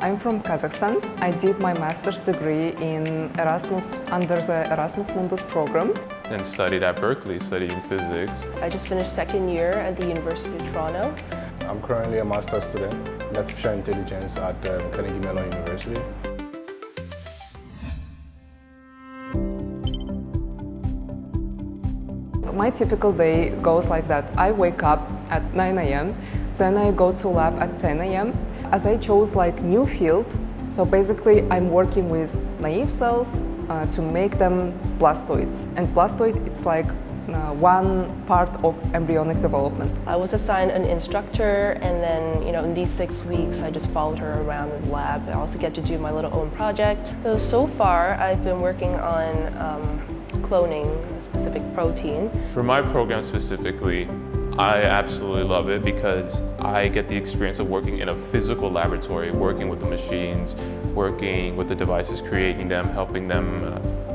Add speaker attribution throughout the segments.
Speaker 1: I'm from Kazakhstan. I did my master's degree in Erasmus under the Erasmus Mundus program.
Speaker 2: And studied at Berkeley, studying physics.
Speaker 3: I just finished second year at the University of Toronto.
Speaker 4: I'm currently a master's student in artificial intelligence at Carnegie Mellon University.
Speaker 1: My typical day goes like that. I wake up at 9 a.m., then I go to lab at 10 a.m. As I chose like new field, so basically I'm working with naive cells to make them blastoids. And blastoid, it's like one part of embryonic development.
Speaker 3: I was assigned an instructor, and then in these 6 weeks I just followed her around the lab. I also get to do my little own project. So far I've been working on cloning a specific protein.
Speaker 2: For my program specifically, I absolutely love it because I get the experience of working in a physical laboratory, working with the machines, working with the devices, creating them, helping them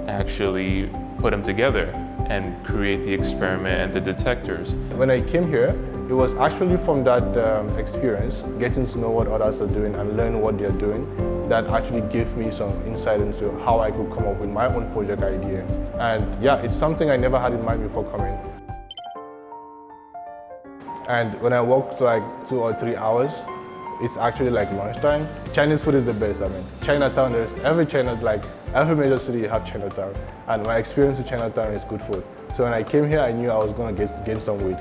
Speaker 2: actually put them together and create the experiment and the detectors.
Speaker 4: When I came here, it was actually from that experience, getting to know what others are doing and learn what they're doing, that actually gave me some insight into how I could come up with my own project idea. And yeah, it's something I never had in mind before coming. And when I walked like 2 or 3 hours, it's actually like lunchtime. Chinese food is the best. I mean, Chinatown, there's every major city you have Chinatown. And my experience with Chinatown is good food. So when I came here, I knew I was going to gain some weight.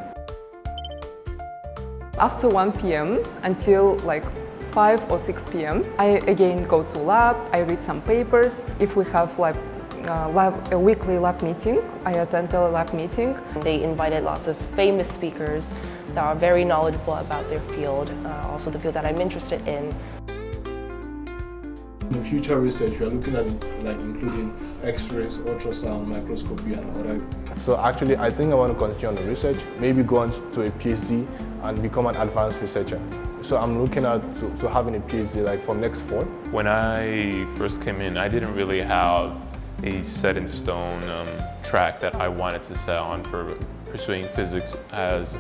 Speaker 1: After 1 p.m. until like 5 or 6 p.m., I again go to lab, I read some papers. If we have like a weekly lab meeting, I attend the lab meeting.
Speaker 3: They invited lots of famous speakers that are very knowledgeable about their field, also the field that I'm interested in.
Speaker 5: In future research, we are looking at including X-rays, ultrasound, microscopy, and other.
Speaker 4: So actually, I think I want to continue on the research, maybe go on to a PhD and become an advanced researcher. So I'm looking at to having a PhD like from next fall.
Speaker 2: When I first came in, I didn't really have a set in stone track that I wanted to set on for pursuing physics as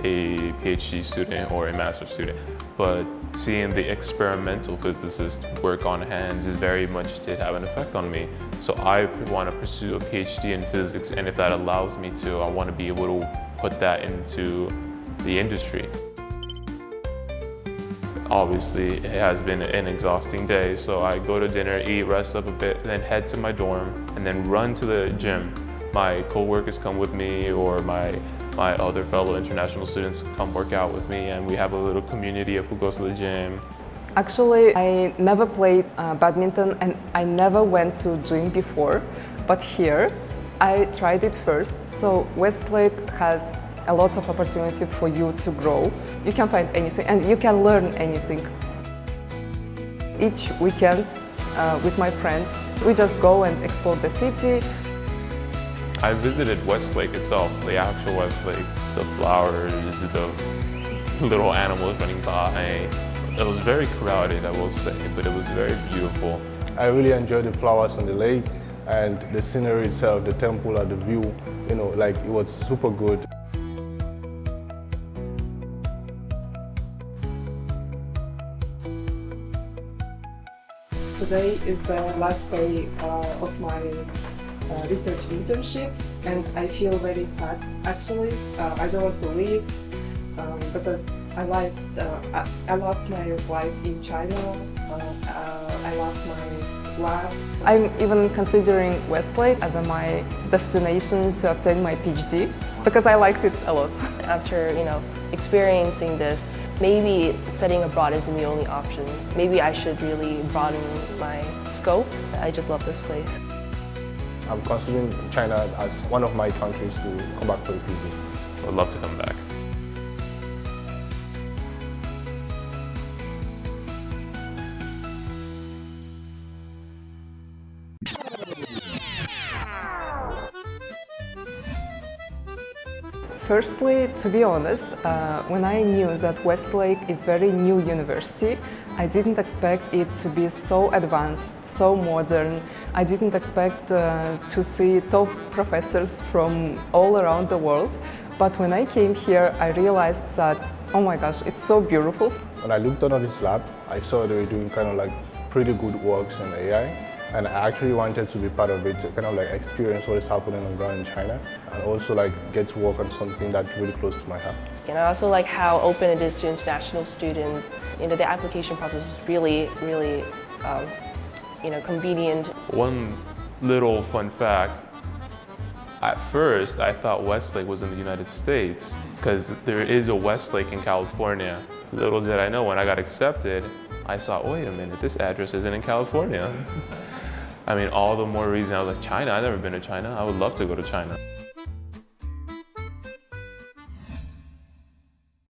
Speaker 2: a PhD student or a master's student. But seeing the experimental physicists work on hands, it very much did have an effect on me. So I want to pursue a PhD in physics, and if that allows me to, I want to be able to put that into the industry. Obviously, it has been an exhausting day, so I go to dinner, eat, rest up a bit, then head to my dorm, and then run to the gym. My co-workers come with me, or my other fellow international students come work out with me, and we have a little community of who goes to the gym.
Speaker 1: Actually, I never played badminton and I never went to gym before, but here I tried it first. So Westlake has a lot of opportunity for you to grow. You can find anything and you can learn anything. Each weekend with my friends, we just go and explore the city.
Speaker 2: I visited Westlake itself, the actual Westlake, the flowers, the little animals running by. It was very crowded, I will say, but it was very beautiful.
Speaker 4: I really enjoyed the flowers on the lake and the scenery itself, the temple and the view, it was super good.
Speaker 1: Today is the last day of my research internship, and I feel very sad actually. I don't want to leave because I love my life in China. I love my lab. I'm even considering Westlake as my destination to obtain my PhD because I liked it a lot.
Speaker 3: After experiencing this, maybe studying abroad isn't the only option. Maybe I should really broaden my scope. I just love this place.
Speaker 4: I'm considering China as one of my countries to come back for a PhD.
Speaker 2: I'd love to come back.
Speaker 1: Firstly, to be honest, when I knew that Westlake is very new university, I didn't expect it to be so advanced, so modern. I didn't expect to see top professors from all around the world. But when I came here, I realized that, oh my gosh, it's so beautiful.
Speaker 4: When I looked on this lab, I saw they were doing kind of like pretty good works in AI, and I actually wanted to be part of it to kind of like experience what is happening on the ground in China, and also like get to work on something that's really close to my heart.
Speaker 3: And I also like how open it is to international students. You know, the application process is really, really, convenient.
Speaker 2: One little fun fact, at first I thought Westlake was in the United States because there is a Westlake in California. Little did I know when I got accepted, I saw, wait a minute, this address isn't in California. I mean, all the more reason I was like, China, I've never been to China. I would love to go to China.